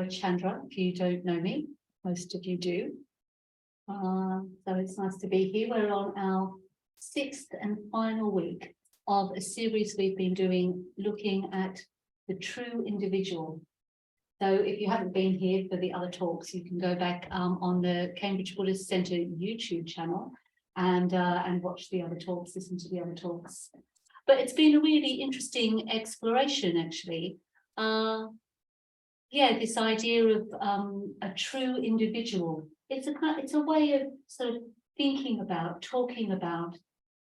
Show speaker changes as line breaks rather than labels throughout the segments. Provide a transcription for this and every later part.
Chandra, if you don't know me, most of you do. So it's nice to be here. We're on our 6th and final week of a series we've been doing looking at the true individual. So if you haven't been here for the other talks, you can go back on the Cambridge Buddhist Centre YouTube channel and watch the other talks, listen to the other talks. But it's been a really interesting exploration, actually. Yeah, this idea of a true individual. It's a way of sort of thinking about, talking about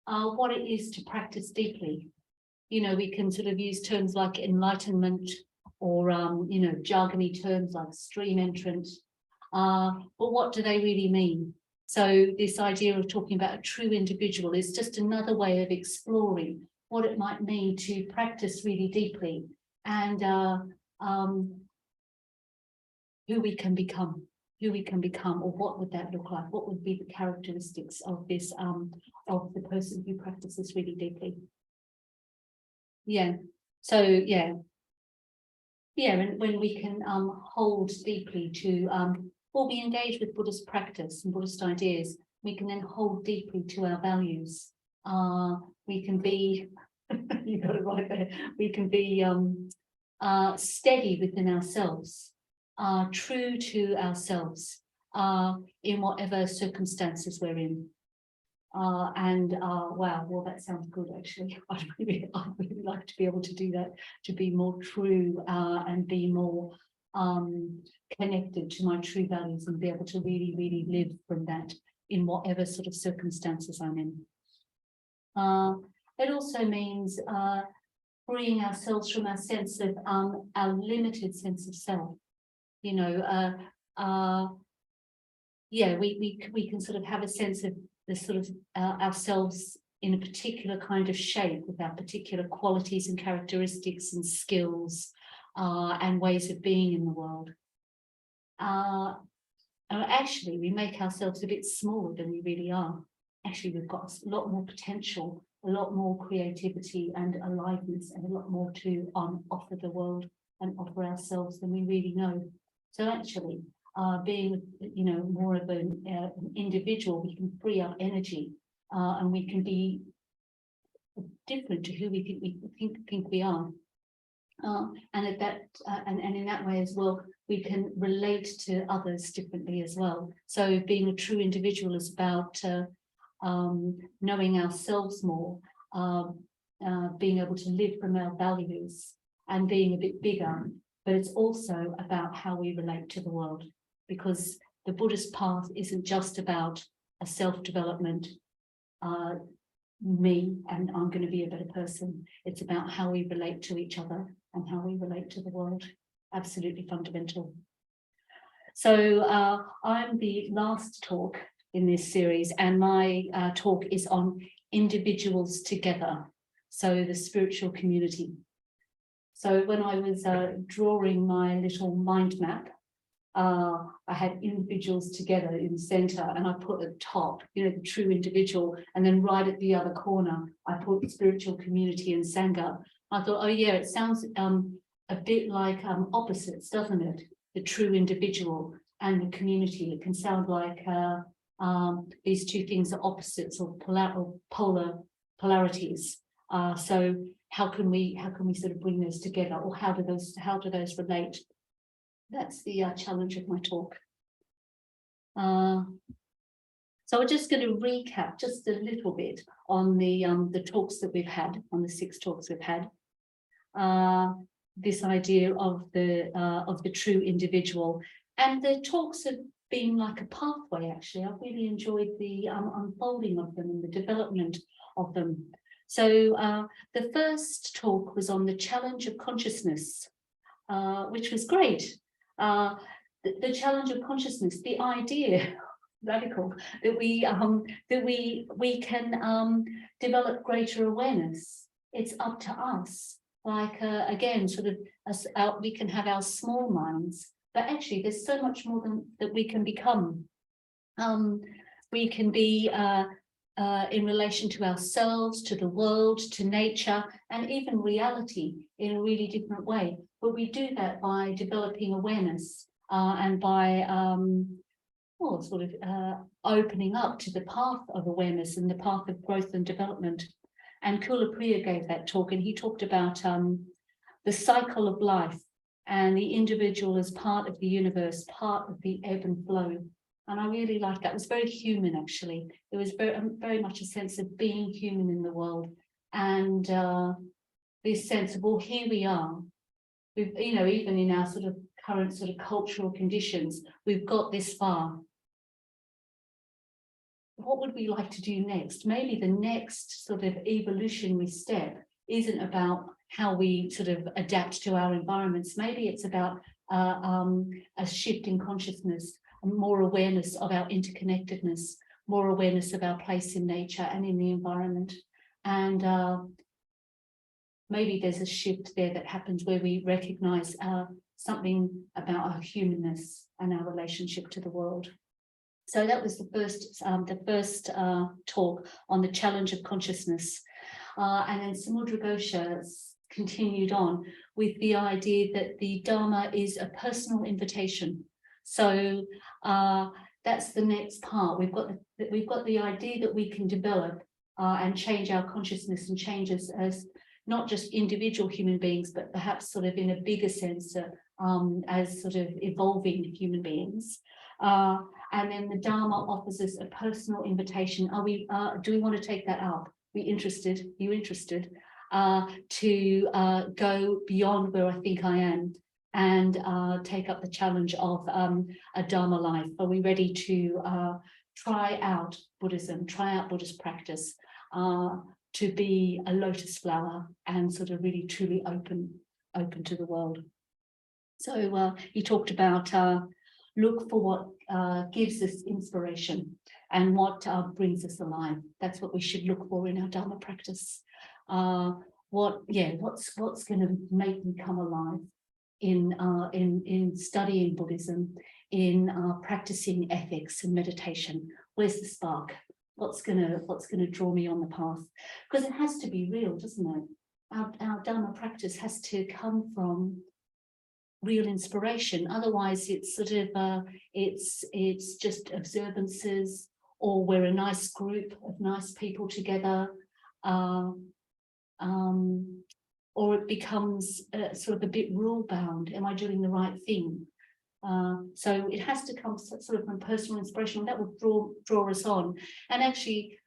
what it is to practice deeply. You know, we can sort of use terms like enlightenment or, you know, jargony terms like stream entrant. But what do they really mean? So this idea of talking about a true individual is just another way of exploring what it might mean to practice really deeply and who we can become, or what would that look like? What would be the characteristics of this, of the person who practices really deeply? Yeah, so yeah, and when we can hold deeply to, or we engage with Buddhist practice and Buddhist ideas, we can then hold deeply to our values. We can be, you got it right there, we can be steady within ourselves. True to ourselves in whatever circumstances we're in. Wow, well, that sounds good, actually. I'd really like to be able to do that, to be more true and be more connected to my true values and be able to really, really live from that in whatever sort of circumstances I'm in. It also means freeing ourselves from our sense of our limited sense of self. You know, yeah, we can sort of have a sense of the sort of ourselves in a particular kind of shape with our particular qualities and characteristics and skills and ways of being in the world. Actually, we make ourselves a bit smaller than we really are. Actually, we've got a lot more potential, a lot more creativity and aliveness, and a lot more to offer the world and offer ourselves than we really know. So actually, being, you know, more of an individual, we can free up energy and we can be different to who we think we are. And at that, and in that way as well, we can relate to others differently as well. So being a true individual is about knowing ourselves more, being able to live from our values and being a bit bigger. But it's also about how we relate to the world, because the Buddhist path isn't just about a self-development, me, and I'm going to be a better person. It's about how we relate to each other and how we relate to the world. Absolutely fundamental. So I'm the last talk in this series, and my talk is on individuals together. So the spiritual community. So when I was drawing my little mind map, I had individuals together in the center, and I put at the top, you know, the true individual, and then right at the other corner, I put spiritual community and Sangha. I thought, oh yeah, it sounds a bit like opposites, doesn't it? The true individual and the community. It can sound like these two things are opposites or polarities. So how can we sort of bring those together, or how do those relate? That's the challenge of my talk. So we're just going to recap just a little bit on the talks that we've had, on the 6 talks we've had. This idea of the true individual, and the talks have been like a pathway. Actually, I've really enjoyed the unfolding of them and the development of them. So the first talk was on the challenge of consciousness, which was great. The challenge of consciousness, the idea, radical, that we can develop greater awareness. It's up to us. Like again, sort of, we can have our small minds, but actually, there's so much more than that we can become. We can be in relation to ourselves, to the world, to nature, and even reality in a really different way. But we do that by developing awareness and by opening up to the path of awareness and the path of growth and development. And Kula Priya gave that talk, and he talked about the cycle of life and the individual as part of the universe, part of the ebb and flow. And I really liked that. It was very human, actually. It was very much a sense of being human in the world. And this sense of, well, here we are. We've, you know, even in our sort of current sort of cultural conditions, we've got this far. What would we like to do next? Maybe the next sort of evolutionary step isn't about how we sort of adapt to our environments. Maybe it's about a shift in consciousness, more awareness of our interconnectedness, more awareness of our place in nature and in the environment. And maybe there's a shift there that happens where we recognize something about our humanness and our relationship to the world. So that was the first talk on the challenge of consciousness. And then Samudra Ghosha continued on with the idea that the Dharma is a personal invitation. So that's the next part. We've got the idea that we can develop and change our consciousness and change us as not just individual human beings, but perhaps sort of in a bigger sense as sort of evolving human beings. And then the Dharma offers us a personal invitation. Do we want to take that up? Are you interested? To go beyond where I think I am and take up the challenge of a Dharma life? Are we ready to try out Buddhism, try out Buddhist practice, to be a lotus flower and sort of really truly open to the world? So he talked about look for what gives us inspiration and what brings us alive. That's what we should look for in our Dharma practice. What's going to make me come alive in studying Buddhism, in practicing ethics and meditation? Where's the spark? What's gonna draw me on the path? Because it has to be real, doesn't it? Our Dharma practice has to come from real inspiration. Otherwise, it's sort of it's just observances, or we're a nice group of nice people together, or it becomes sort of a bit rule bound. Am I doing the right thing? So it has to come sort of from personal inspiration, and that will draw us on. And actually,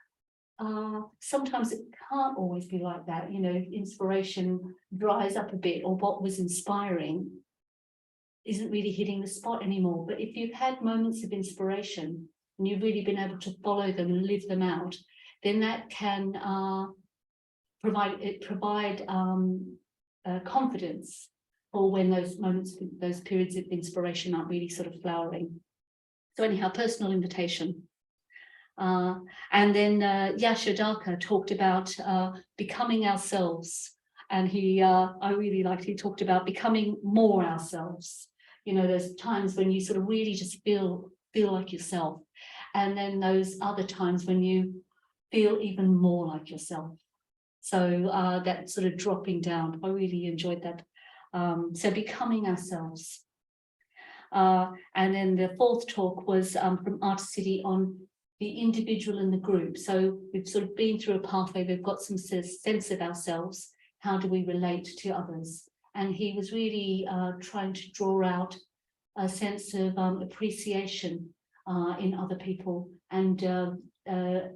sometimes it can't always be like that. You know, inspiration dries up a bit, or what was inspiring isn't really hitting the spot anymore. But if you've had moments of inspiration and you've really been able to follow them and live them out, then that can provide confidence for when those moments, those periods of inspiration aren't really sort of flowering. So anyhow, personal invitation. And then Yashodhaka talked about becoming ourselves. And I really liked, he talked about becoming more ourselves. You know, there's times when you sort of really just feel like yourself. And then those other times when you feel even more like yourself. So that sort of dropping down, I really enjoyed that. So becoming ourselves. And then the fourth talk was from Artist City on the individual and the group. So we've sort of been through a pathway, we've got some sense of ourselves. How do we relate to others? And he was really trying to draw out a sense of appreciation in other people, and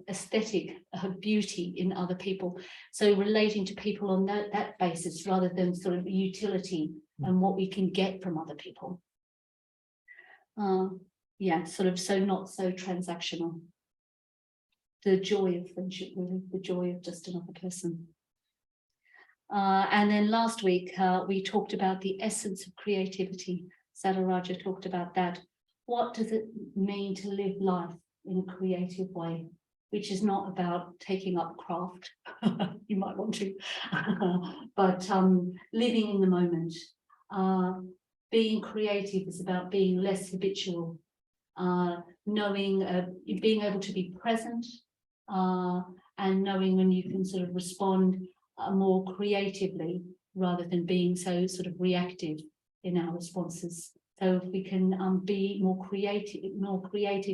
aesthetic beauty in other people. So relating to people on that basis, rather than sort of utility and what we can get from other people. Sort of, so not so transactional. The joy of friendship, really, the joy of just another person. And then last week, we talked about the essence of creativity. Sadharaja talked about that. What does it mean to live life in a creative way, which is not about taking up craft, you might want to, but living in the moment. Being creative is about being less habitual, being able to be present and knowing when you can sort of respond more creatively rather than being so sort of reactive in our responses. So if we can be more creative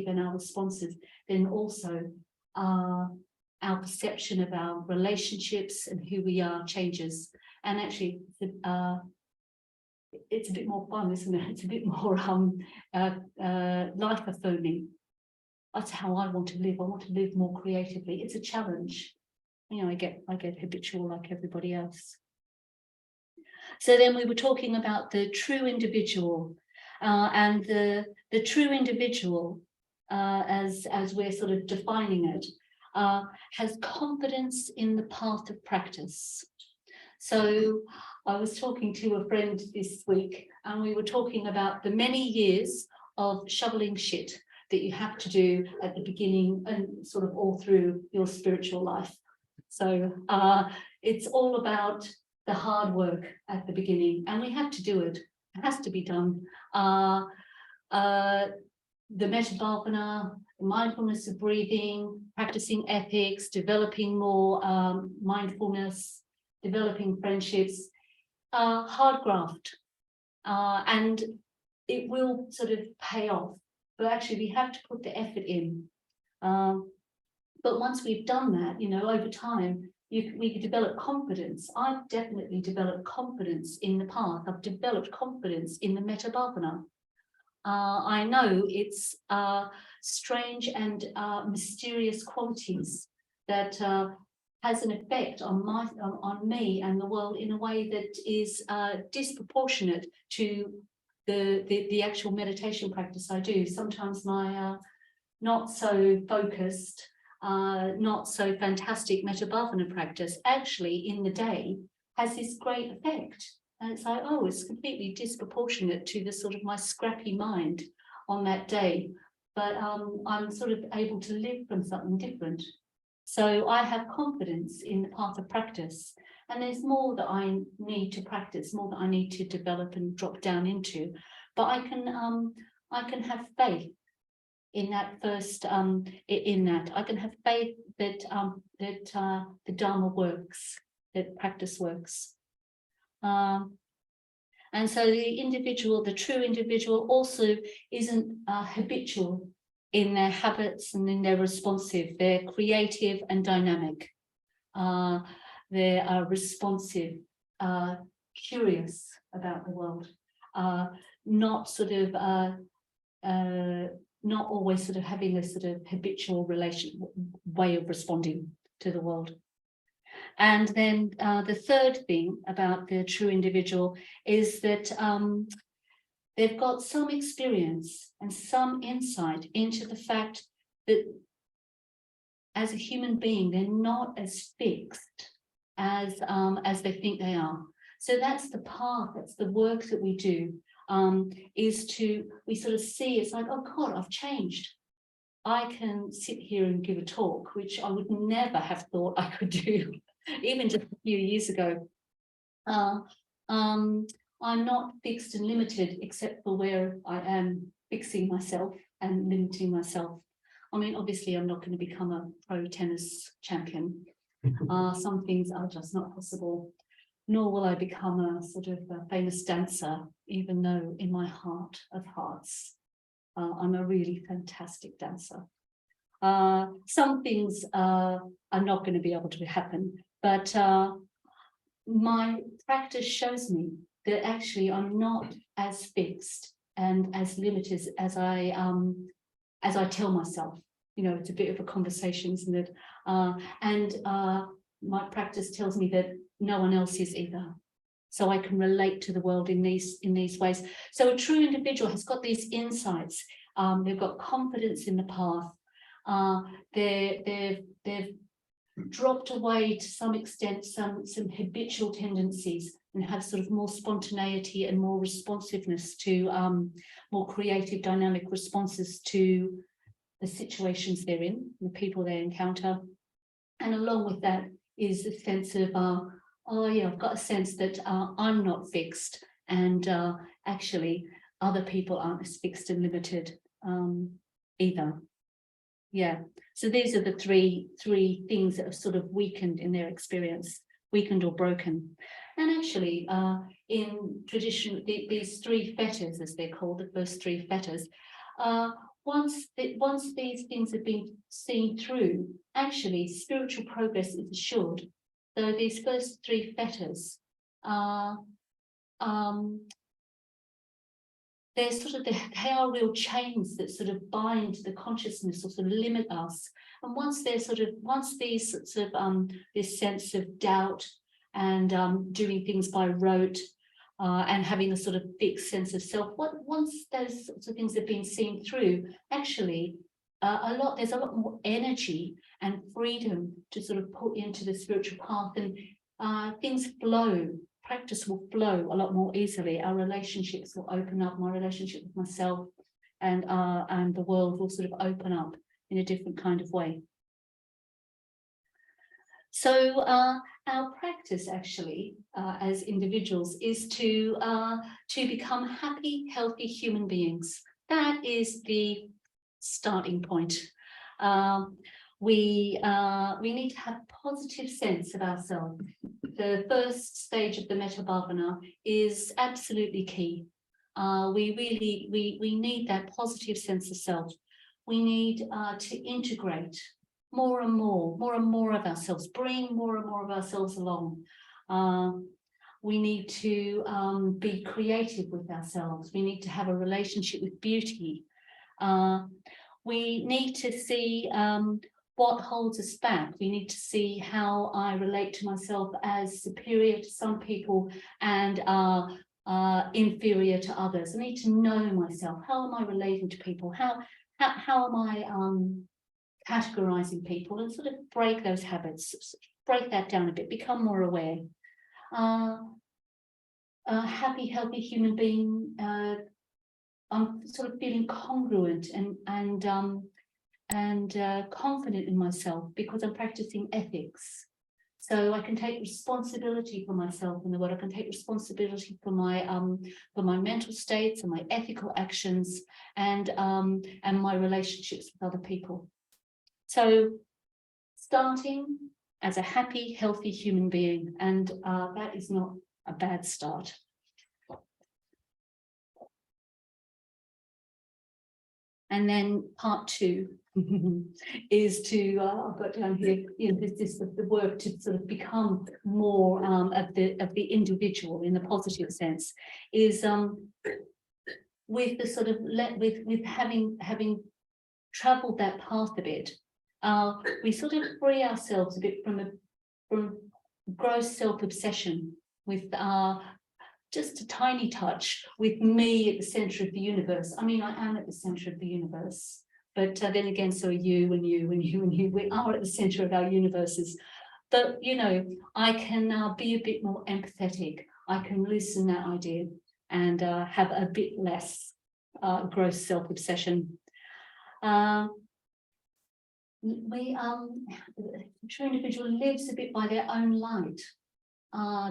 in our responses, then also our perception of our relationships and who we are changes. And actually, it's a bit more fun, isn't it? It's a bit more life affirming. That's how I want to live. I want to live more creatively. It's a challenge. You know, I get habitual like everybody else. So then we were talking about the true individual, and the true individual, as we're sort of defining it, has confidence in the path of practice. So I was talking to a friend this week, and we were talking about the many years of shoveling shit that you have to do at the beginning and sort of all through your spiritual life. So it's all about the hard work at the beginning, and we have to do it. It has to be done. The metta bhavana, mindfulness of breathing, practicing ethics, developing more mindfulness, developing friendships, hard graft, and it will sort of pay off. But actually, we have to put the effort in. But once we've done that, you know, over time, we can develop confidence. I've definitely developed confidence in the path. I've developed confidence in the metta bhavana. I know it's strange and mysterious qualities that has an effect on me and the world in a way that is disproportionate to the actual meditation practice I do. Sometimes my not so focused, not so fantastic metta bhavana practice actually in the day has this great effect. And it's like, oh, it's completely disproportionate to the sort of my scrappy mind on that day. But I'm sort of able to live from something different. So I have confidence in the path of practice. And there's more that I need to practice, more that I need to develop and drop down into. But I can have faith in that first, in that. I can have faith that the Dharma works, that practice works. And so the individual, the true individual, also isn't habitual in their habits and in their responsive. They're creative and dynamic. They are responsive, curious about the world, not sort of, not always sort of having a sort of habitual way of responding to the world. And then the third thing about the true individual is that they've got some experience and some insight into the fact that as a human being, they're not as fixed as they think they are. So that's the path, that's the work that we do, we sort of see, it's like, oh God, I've changed. I can sit here and give a talk, which I would never have thought I could do, even just a few years ago. I'm not fixed and limited, except for where I am fixing myself and limiting myself. I mean, obviously, I'm not going to become a pro tennis champion. Some things are just not possible, nor will I become a sort of a famous dancer, even though in my heart of hearts, I'm a really fantastic dancer. Some things are not going to be able to happen, but my practice shows me that actually I'm not as fixed and as limited as I tell myself. You know, it's a bit of a conversation, isn't it? And my practice tells me that no one else is either. So I can relate to the world in these ways. So a true individual has got these insights. They've got confidence in the path. They've dropped away to some extent some habitual tendencies and have sort of more spontaneity and more responsiveness to more creative, dynamic responses to the situations they're in, the people they encounter. And along with that is a sense of, oh yeah, I've got a sense that I'm not fixed, and actually other people aren't as fixed and limited either. Yeah. So these are the three things that have sort of weakened in their experience, weakened or broken. And actually, in tradition, these three fetters, as they're called, the first three fetters, once these things have been seen through, actually spiritual progress is assured. So these first three fetters are they are real chains that sort of bind the consciousness or sort of limit us. And once these this sense of doubt and doing things by rote and having a sort of fixed sense of self, once those sorts of things have been seen through, actually there's a lot more energy and freedom to sort of put into the spiritual path, and things flow. Practice will flow a lot more easily. Our relationships will open up. My relationship with myself and the world will sort of open up in a different kind of way. So our practice actually as individuals is to become happy, healthy human beings. That is the starting point. We need to have a positive sense of ourselves. The first stage of the Metta Bhavana is absolutely key. We need that positive sense of self. We need to integrate more and more of ourselves, bring more and more of ourselves along. We need to be creative with ourselves. We need to have a relationship with beauty. We need to see what holds us back. We need to see how I relate to myself as superior to some people and inferior to others. I need to know myself. How am I relating to people? How am I categorizing people, and sort of break those habits, break that down a bit, become more aware. A happy, healthy human being, I'm sort of feeling congruent and confident in myself because I'm practicing ethics. So I can take responsibility for myself in the world. I can take responsibility for my mental states and my ethical actions and my relationships with other people. So starting as a happy, healthy human being, and that is not a bad start. And then part two is to, I've got down here, this is the work to sort of become more of the individual in the positive sense, is with the sort of with having traveled that path a bit, we sort of free ourselves a bit from gross self-obsession with just a tiny touch with me at the center of the universe. I mean, I am at the center of the universe, but then again, so are you and you and you and you. We are at the center of our universes. But, I can be a bit more empathetic. I can loosen that idea and have a bit less gross self-obsession. The true individual lives a bit by their own light,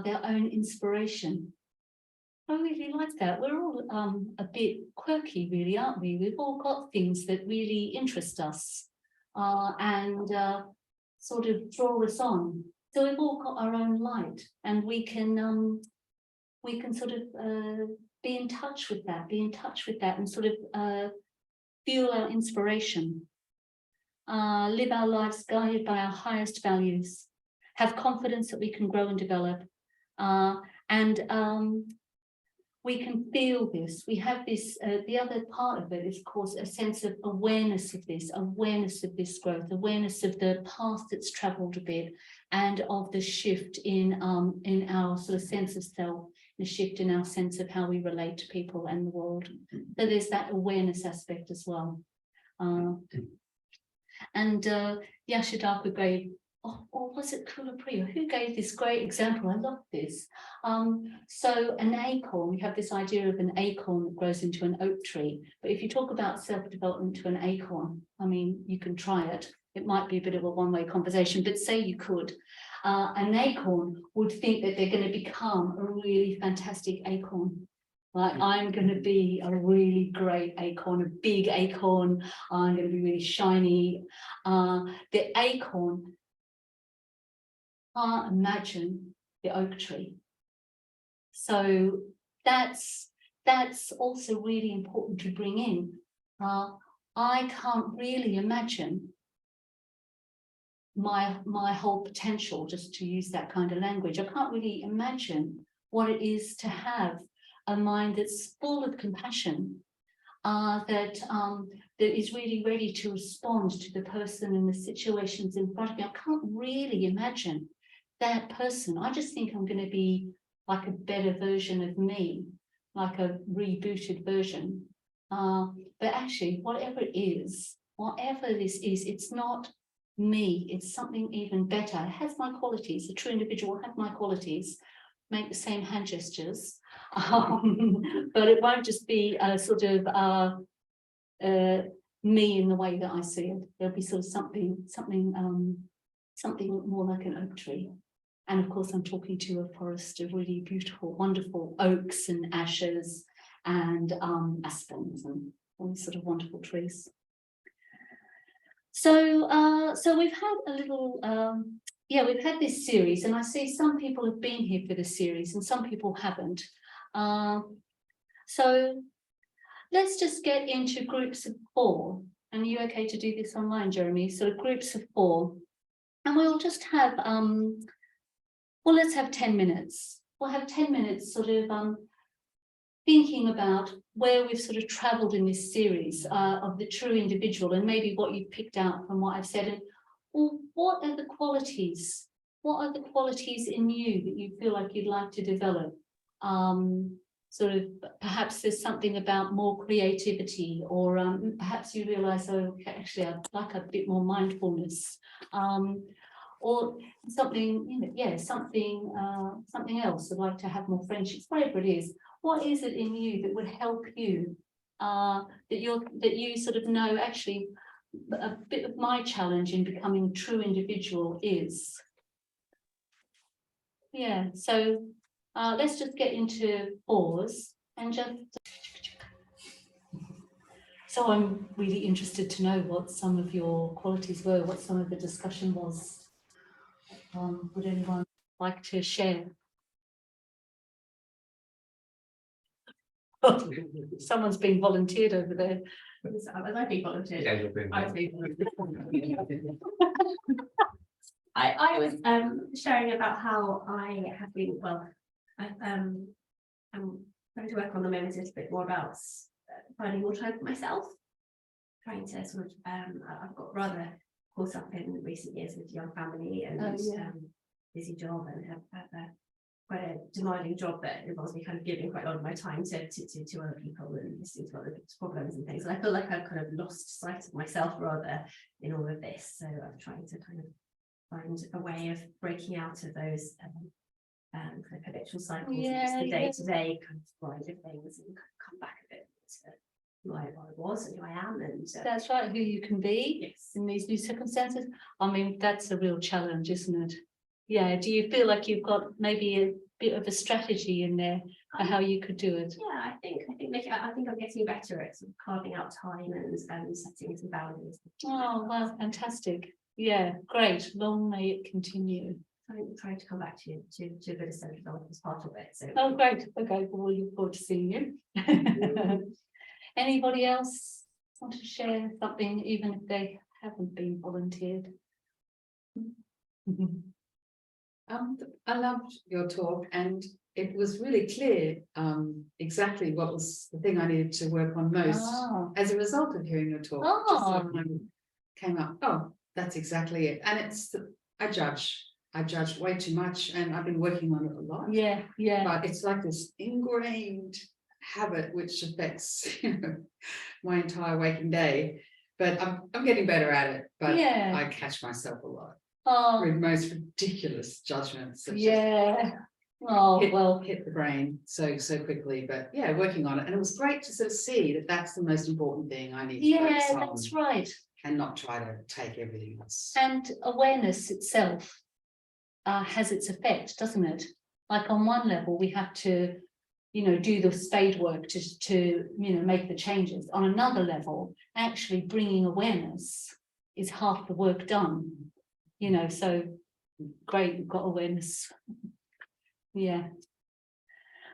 their own inspiration. I really like that. We're all a bit quirky, really, aren't we? We've all got things that really interest us and sort of draw us on. So we've all got our own light, and we can sort of be in touch with that, and sort of fuel our inspiration. Live our lives guided by our highest values. Have confidence that we can grow and develop, and we can feel this. We have this, the other part of it is, of course, a sense of awareness of this growth, awareness of the path that's traveled a bit, and of the shift in our sort of sense of self, the shift in our sense of how we relate to people and the world. So there's that awareness aspect as well. And Yashodhaka gave, or was it Kulapriya? Who gave this great example? I love this. So an acorn, we have this idea of an acorn that grows into an oak tree. But if you talk about self-development to an acorn, I mean, you can try it. It might be a bit of a one-way conversation, but say you could. An acorn would think that they're going to become a really fantastic acorn. Like, I'm going to be a really great acorn, a big acorn. I'm going to be really shiny. The acorn can't imagine the oak tree. So that's also really important to bring in. I can't really imagine my whole potential, just to use that kind of language. I can't really imagine what it is to have a mind that's full of compassion, that is really ready to respond to the person and the situations in front of me. I can't really imagine that person. I just think I'm going to be like a better version of me, like a rebooted version. But actually, whatever this is, it's not me, it's something even better. It has my qualities. A true individual will have my qualities, make the same hand gestures, but it won't just be a sort of me in the way that I see it. There'll be sort of something more like an oak tree. And of course, I'm talking to a forest of really beautiful, wonderful oaks and ashes and aspens and all these sort of wonderful trees. So we've had a little, we've had this series, and I see some people have been here for this series and some people haven't. So let's just get into groups of 4. And are you okay to do this online, Jeremy? So groups of 4. And we'll just have, let's have 10 minutes. We'll have 10 minutes sort of thinking about where we've sort of travelled in this series of the true individual, and maybe what you've picked out from what I've said. And well, what are the qualities? What are the qualities in you that you feel like you'd like to develop? Sort of perhaps there's something about more creativity, or perhaps you realise, oh, actually I'd like a bit more mindfulness, or something, something else. I'd like to have more friendships, whatever it is. What is it in you that would help you, that you sort of know, actually, a bit of my challenge in becoming a true individual is? Yeah, so let's just get into pause and just. So I'm really interested to know what some of your qualities were, what some of the discussion was. Would anyone like to share? Someone's being volunteered over there.
Was I being volunteered?
Yeah, you're being
I was sharing about how I have been, I'm trying to work on the moment a little bit more about finding more time for myself, trying to sort of, I've got rather caught up in recent years with young family and busy job, and have quite a demanding job that involves me kind of giving quite a lot of my time to other people and listening to other people's problems and things. And I feel like I've kind of lost sight of myself rather in all of this. So I'm trying to kind of find a way of breaking out of those kind of habitual cycles, just the day-to-day kind of grind of things, and come back a bit to who I was and who I am. And
that's right, who you can be in these new circumstances. I mean, that's a real challenge, isn't it? Yeah, do you feel like you've got maybe a bit of a strategy in there for how you could do it?
Yeah, I think I'm getting better at sort of carving out time and setting some boundaries.
Oh, well, fantastic. Yeah, great. Long may it continue.
I'm trying to come back to a bit of central development as part of it. So.
Oh, great. Okay, well, we'll look forward to seeing you. Anybody else want to share something, even if they haven't been volunteered?
I loved your talk, and it was really clear exactly what was the thing I needed to work on most as a result of hearing your talk. Just sort of came up, oh, that's exactly it. And it's I judge way too much, and I've been working on it a lot.
Yeah.
But it's like this ingrained habit which affects my entire waking day. But I'm getting better at it. But I catch myself a lot. With most ridiculous judgments. Hit the brain so quickly. But yeah, working on it, and it was great to sort of see that that's the most important thing I need to focus on.
That's right.
And not try to take everything else.
And awareness itself has its effect, doesn't it? Like on one level, we have to, do the spade work to make the changes. On another level, actually bringing awareness is half the work done. So great, you've got awareness. Yeah.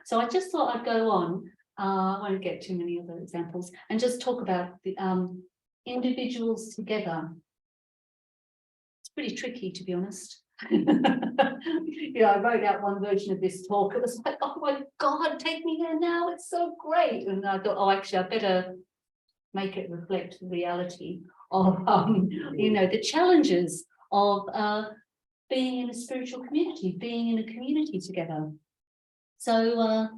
So I just thought I'd go on. I won't get too many other examples and just talk about the individuals together. It's pretty tricky, to be honest. I wrote out one version of this talk. It was like, oh my God, take me there now. It's so great. And I thought, oh, actually, I better make it reflect the reality of, the challenges of being in a spiritual community, being in a community together. So,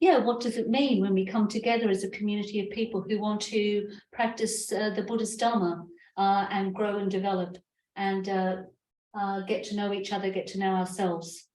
what does it mean when we come together as a community of people who want to practice the Buddha's Dharma and grow and develop and get to know each other, get to know ourselves?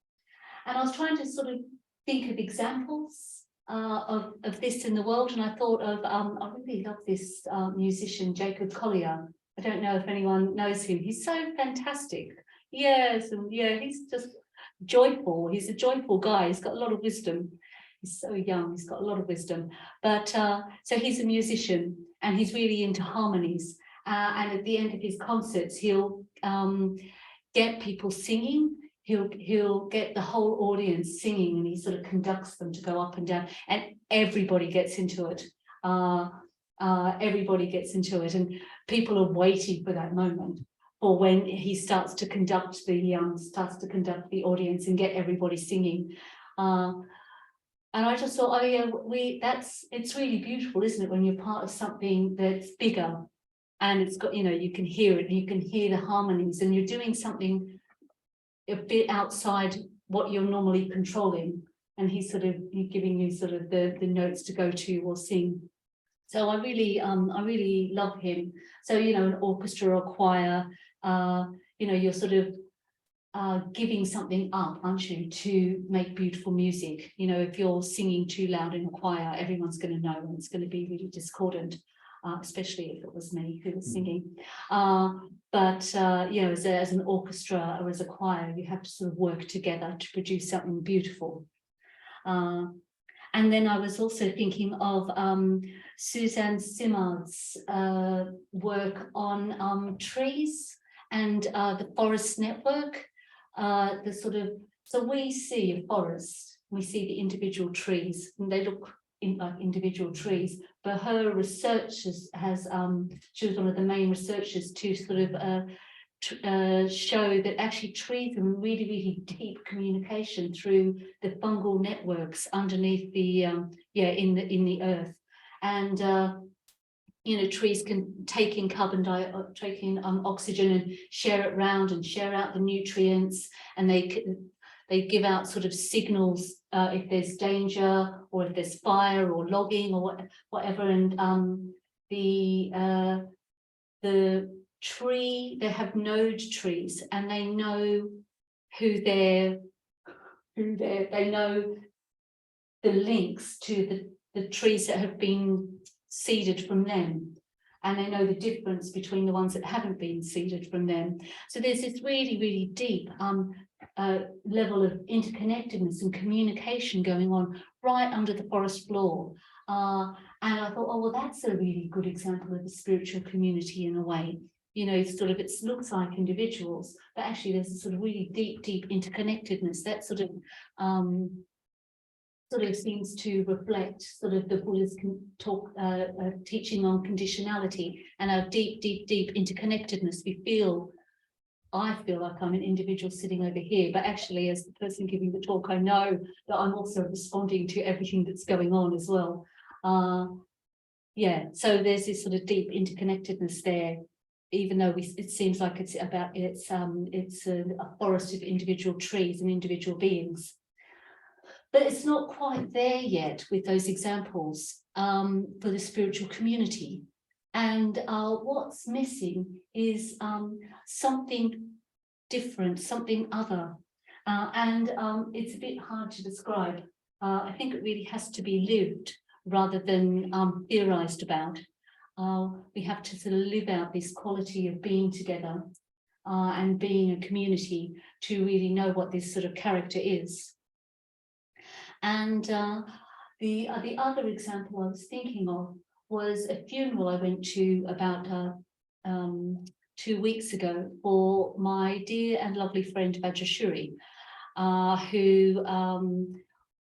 And I was trying to sort of think of examples of this in the world, and I thought of, I really love this musician, Jacob Collier. I don't know if anyone knows him. He's so fantastic. Yes, and he's just joyful. He's a joyful guy. He's got a lot of wisdom. He's so young. He's got a lot of wisdom. But so he's a musician, and he's really into harmonies. And at the end of his concerts, he'll get people singing. He'll get the whole audience singing, and he sort of conducts them to go up and down, and everybody gets into it. Everybody gets into it, and people are waiting for that moment, or when he starts to conduct the audience and get everybody singing. And I just thought, it's really beautiful, isn't it, when you're part of something that's bigger, and it's got, you can hear it, and you can hear the harmonies, and you're doing something a bit outside what you're normally controlling, and he's giving you sort of the notes to go to or sing. So I really love him. So, an orchestra or choir, you're sort of giving something up, aren't you, to make beautiful music. If you're singing too loud in a choir, everyone's going to know, and it's going to be really discordant, especially if it was me who was singing. But as an orchestra or as a choir, you have to sort of work together to produce something beautiful. And then I was also thinking of Suzanne Simard's work on trees and the forest network. So we see a forest, we see the individual trees, and they look like individual trees. But her research she was one of the main researchers to sort of show that actually trees are in really, really deep communication through the fungal networks underneath the in the earth. And trees can take in oxygen and share it round and share out the nutrients, and they give out sort of signals if there's danger or if there's fire or logging or whatever. And the tree, they have node trees, and they know they know the links to the trees that have been seeded from them, and they know the difference between the ones that haven't been seeded from them. So there's this really, really deep level of interconnectedness and communication going on right under the forest floor. And I thought, oh, well, that's a really good example of a spiritual community in a way. It looks like individuals, but actually there's a sort of really deep, deep interconnectedness that sort of seems to reflect sort of the Buddha's teaching on conditionality and our deep, deep, deep interconnectedness. I feel like I'm an individual sitting over here, but actually as the person giving the talk, I know that I'm also responding to everything that's going on as well. So there's this sort of deep interconnectedness there, even though it seems like it's a forest of individual trees and individual beings. But it's not quite there yet with those examples for the spiritual community. And what's missing is something different, something other. And it's a bit hard to describe. I think it really has to be lived rather than theorized about. We have to sort of live out this quality of being together and being a community to really know what this sort of character is. And The other example I was thinking of was a funeral I went to about 2 weeks ago for my dear and lovely friend Vajrashuri, who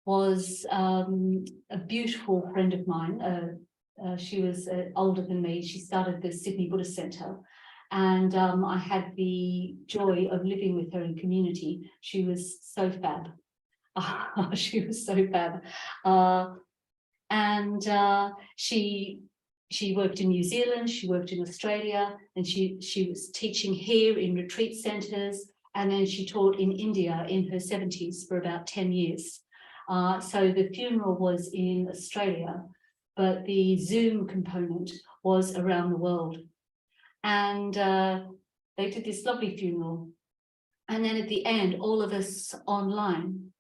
was a beautiful friend of mine. She was older than me. She started the Sydney Buddhist Centre, and I had the joy of living with her in community. She was so fab. She was so fab. And she worked in New Zealand, she worked in Australia, and she was teaching here in retreat centres, and then she taught in India in her 70s for about 10 years. So the funeral was in Australia, but the Zoom component was around the world. And they did this lovely funeral. And then at the end, all of us online,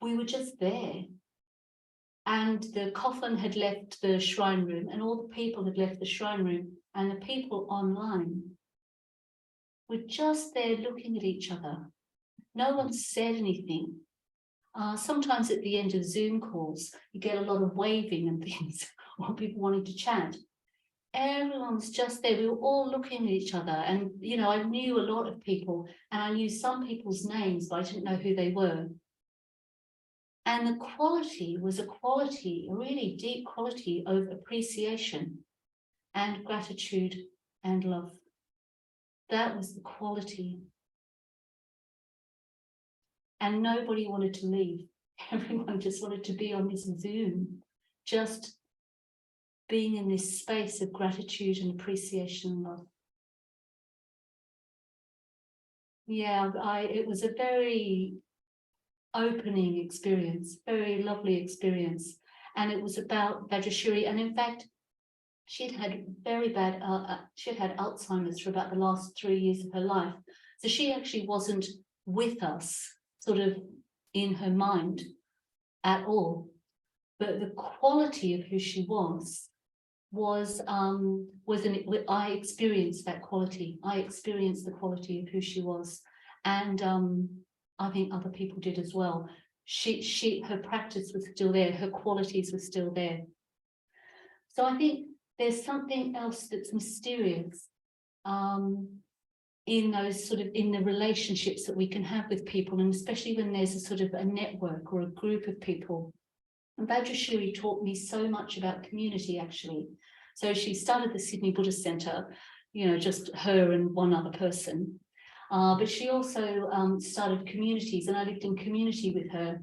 we were just there. And the coffin had left the shrine room, and all the people had left the shrine room, and the people online were just there looking at each other. No one said anything. Sometimes at the end of Zoom calls, you get a lot of waving and things, or people wanting to chat. Everyone was just there. We were all looking at each other, and you know, I knew a lot of people, and I knew some people's names, but I didn't know who they were. And the quality was a quality, a really deep quality of appreciation and gratitude and love. That was the quality. And nobody wanted to leave. Everyone just wanted to be on this Zoom, just being in this space of gratitude and appreciation and love. Yeah, it was a very opening experience, very lovely experience. And it was about Vajrashuri. And in fact, she'd had very bad, she'd had Alzheimer's for about the last 3 years of her life. So she actually wasn't with us, sort of in her mind at all. But the quality of who she was I experienced that quality. I experienced the quality of who she was. And I think other people did as well. Her practice was still there. Her qualities were still there. So I think there's something else that's mysterious in those sort of, in the relationships that we can have with people, and especially when there's a sort of a network or a group of people. And Vajrashuri taught me so much about community, actually. So she started the Sydney Buddhist Centre, you know, just her and one other person. But she also started communities, and I lived in community with her.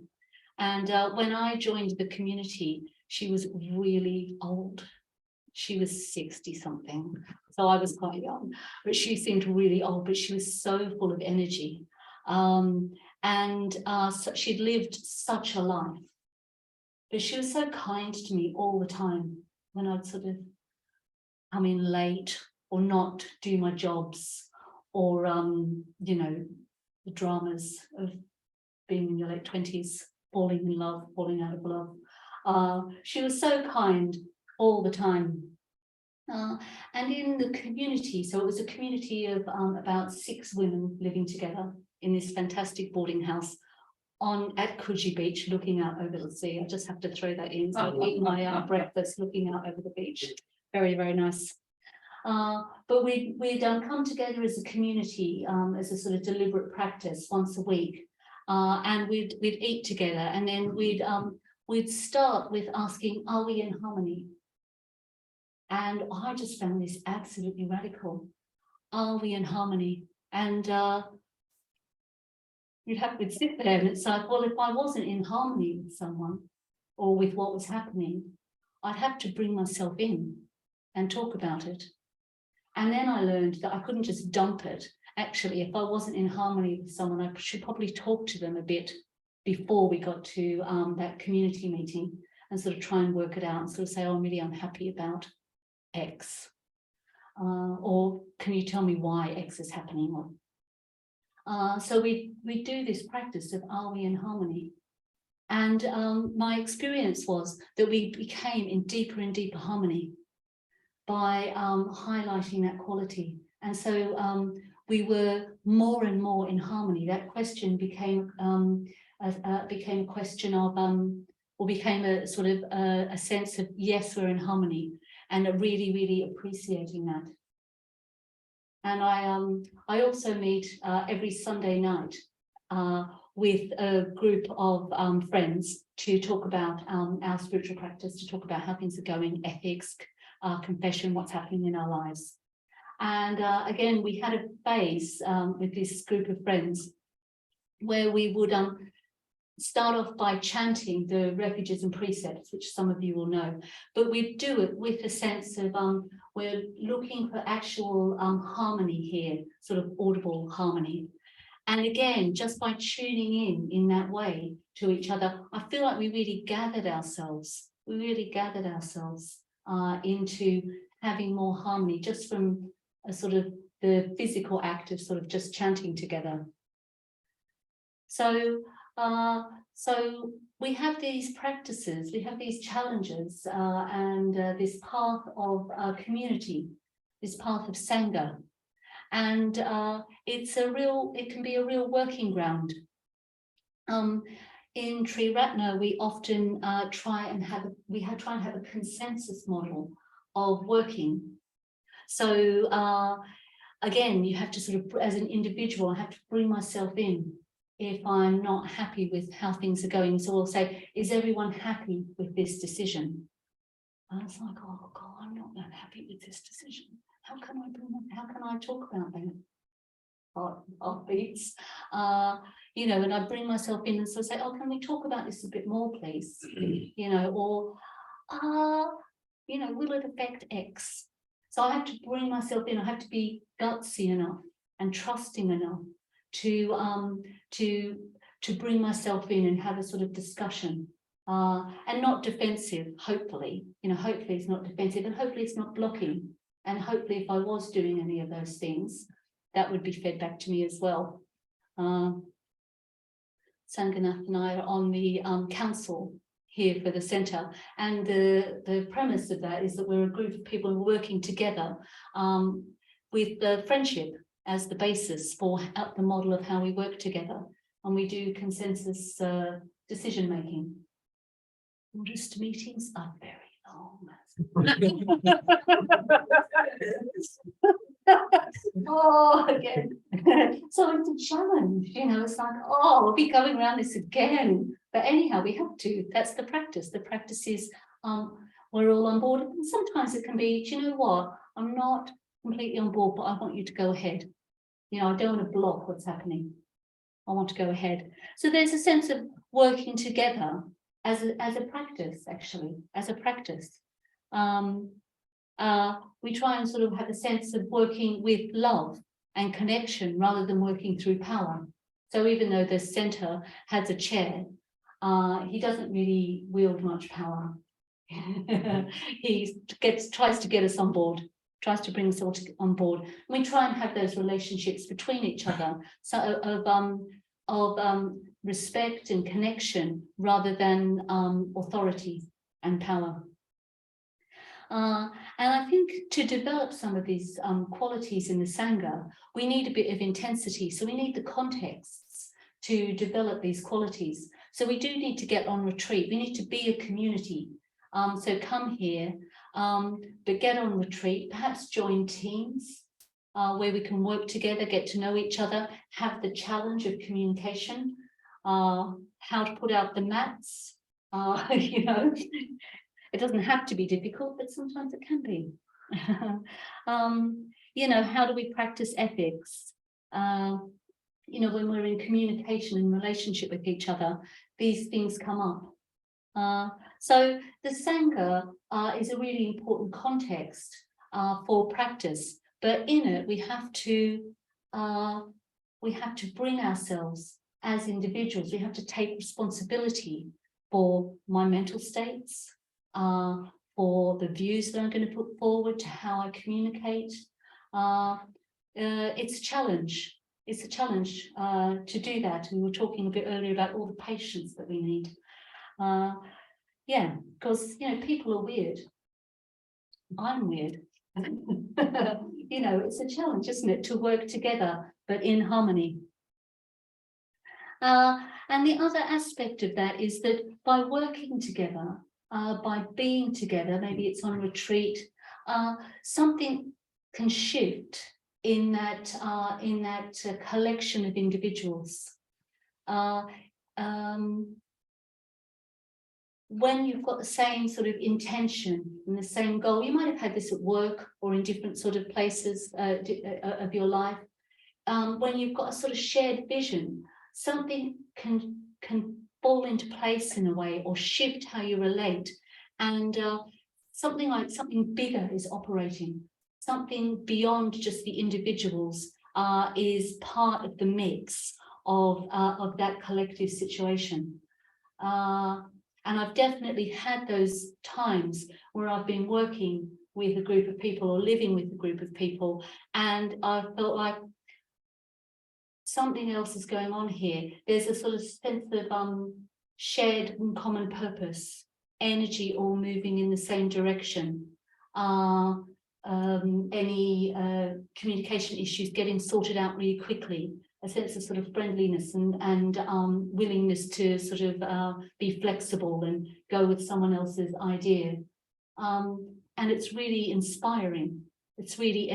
And when I joined the community, she was really old. She was 60 something. So I was quite young, but she seemed really old, but she was so full of energy. So she'd lived such a life. But she was so kind to me all the time when I'd sort of come in late or not do my jobs, or, you know, the dramas of being in your late 20s, falling in love, falling out of love. She was so kind all the time. And in the community, so it was a community of about 6 women living together in this fantastic boarding house at Coogee Beach, looking out over the sea. I just have to throw that in. So I've eaten my breakfast looking out over the beach. Very, very nice. But we'd come together as a community, as a sort of deliberate practice once a week, and we'd eat together, and then we'd start with asking, are we in harmony? And I just found this absolutely radical. Are we in harmony? And we'd sit there, and it's like, well, if I wasn't in harmony with someone or with what was happening, I'd have to bring myself in and talk about it. And then I learned that I couldn't just dump it. Actually, if I wasn't in harmony with someone, I should probably talk to them a bit before we got to that community meeting, and sort of try and work it out and sort of say, oh, I'm really unhappy about X. Or can you tell me why X is happening? So we do this practice of, are we in harmony? And my experience was that we became in deeper and deeper harmony by highlighting that quality. And so we were more and more in harmony. That question became a question of or became a sort of a sense of, yes, we're in harmony, and really, really appreciating that. And I also meet every Sunday night with a group of friends to talk about our spiritual practice, to talk about how things are going, ethics, confession, what's happening in our lives. And again, we had a phase with this group of friends where we would start off by chanting the refuges and precepts, which some of you will know, but we do it with a sense of we're looking for actual harmony here, sort of audible harmony. And again, just by tuning in that way to each other, I feel like we really gathered ourselves. We really gathered ourselves into having more harmony, just from a sort of the physical act of sort of just chanting together. So we have these practices, we have these challenges, and this path of community, this path of Sangha. And it can be a real working ground. In Triratna, we often try and have a consensus model of working. So again, you have to sort of, as an individual, I have to bring myself in if I'm not happy with how things are going. So we'll say, is everyone happy with this decision? And it's like, oh God, I'm not that happy with this decision. How can I talk about that? Heartbeats, you know, and I bring myself in and so say, oh, can we talk about this a bit more, please? You know, or you know, will it affect X? So I have to bring myself in. I have to be gutsy enough and trusting enough to bring myself in and have a sort of discussion, and not defensive. Hopefully, you know, hopefully it's not defensive, and hopefully it's not blocking. And hopefully, if I was doing any of those things, that would be fed back to me as well. Sanganath and I are on the council here for the centre, and the premise of that is that we're a group of people working together with friendship as the basis for the model of how we work together, and we do consensus decision making. Buddhist meetings are very long. Oh, again. So it's a challenge, you know, it's like, oh, we'll be going around this again. But anyhow, we have to. That's the practice. The practice is we're all on board. And sometimes it can be, do you know what? I'm not completely on board, but I want you to go ahead. You know, I don't want to block what's happening. I want to go ahead. So there's a sense of working together as a practice, actually, as a practice. We try and sort of have a sense of working with love and connection rather than working through power. So even though the centre has a chair, he doesn't really wield much power. He tries to get us on board, tries to bring us all on board. And we try and have those relationships between each other, so of respect and connection rather than authority and power. And I think to develop some of these qualities in the Sangha, we need a bit of intensity. So we need the contexts to develop these qualities. So we do need to get on retreat. We need to be a community. So come here, but get on retreat, perhaps join teams where we can work together, get to know each other, have the challenge of communication, how to put out the mats, you know. It doesn't have to be difficult, but sometimes it can be. You know, how do we practice ethics? You know, when we're in communication and relationship with each other, these things come up. So the Sangha is a really important context for practice, but in it we have to bring ourselves as individuals. We have to take responsibility for my mental states, for the views that I'm going to put forward, to how I communicate. It's a challenge. It's a challenge to do that. And we were talking a bit earlier about all the patience that we need. Yeah, because, you know, people are weird. I'm weird. You know, it's a challenge, isn't it, to work together, but in harmony. And the other aspect of that is that by working together, by being together, maybe it's on retreat, something can shift in that collection of individuals. When you've got the same sort of intention and the same goal, you might have had this at work or in different sort of places of your life. When you've got a sort of shared vision, something can fall into place in a way or shift how you relate. And something bigger is operating. Something beyond just the individuals is part of the mix of that collective situation. And I've definitely had those times where I've been working with a group of people or living with a group of people, and I felt like something else is going on here. There's a sort of sense of shared and common purpose, energy all moving in the same direction. Any communication issues getting sorted out really quickly. A sense of sort of friendliness and willingness to sort of be flexible and go with someone else's idea. And it's really inspiring. It's really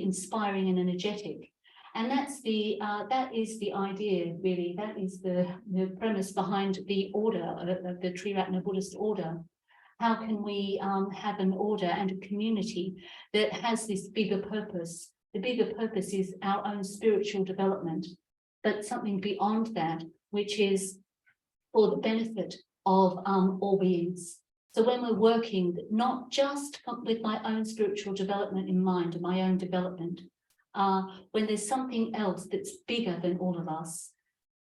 inspiring and energetic. And that is the idea, really. That is the premise behind the order of the Triratna Buddhist order. How can we have an order and a community that has this bigger purpose? The bigger purpose is our own spiritual development, but something beyond that, which is for the benefit of all beings. So when we're working, not just with my own spiritual development in mind and my own development, when there's something else that's bigger than all of us,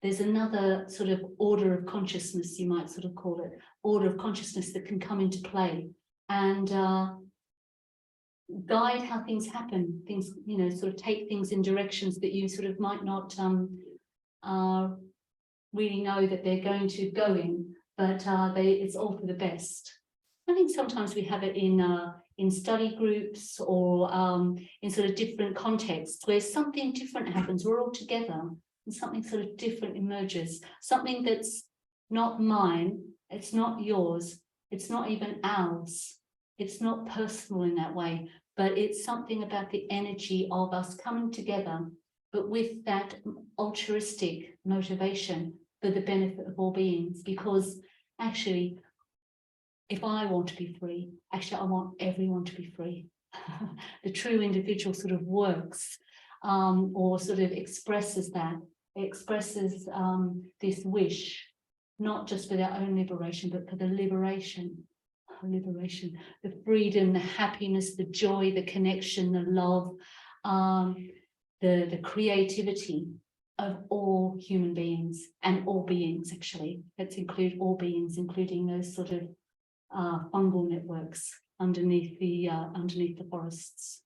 there's another sort of order of consciousness, you might sort of call it, order of consciousness that can come into play and guide how things happen, things, you know, sort of take things in directions that you sort of might not really know that they're going to go in, but it's all for the best. I think sometimes we have it in study groups or in sort of different contexts where something different happens, we're all together and something sort of different emerges, something that's not mine, it's not yours, it's not even ours, it's not personal in that way, but it's something about the energy of us coming together, but with that altruistic motivation for the benefit of all beings. Because actually, if I want to be free, actually I want everyone to be free. The true individual sort of works or sort of expresses that. It expresses this wish, not just for their own liberation, but for the liberation, the freedom, the happiness, the joy, the connection, the love, the creativity of all human beings and all beings, actually. Let's include all beings, including those sort of fungal networks underneath the forests.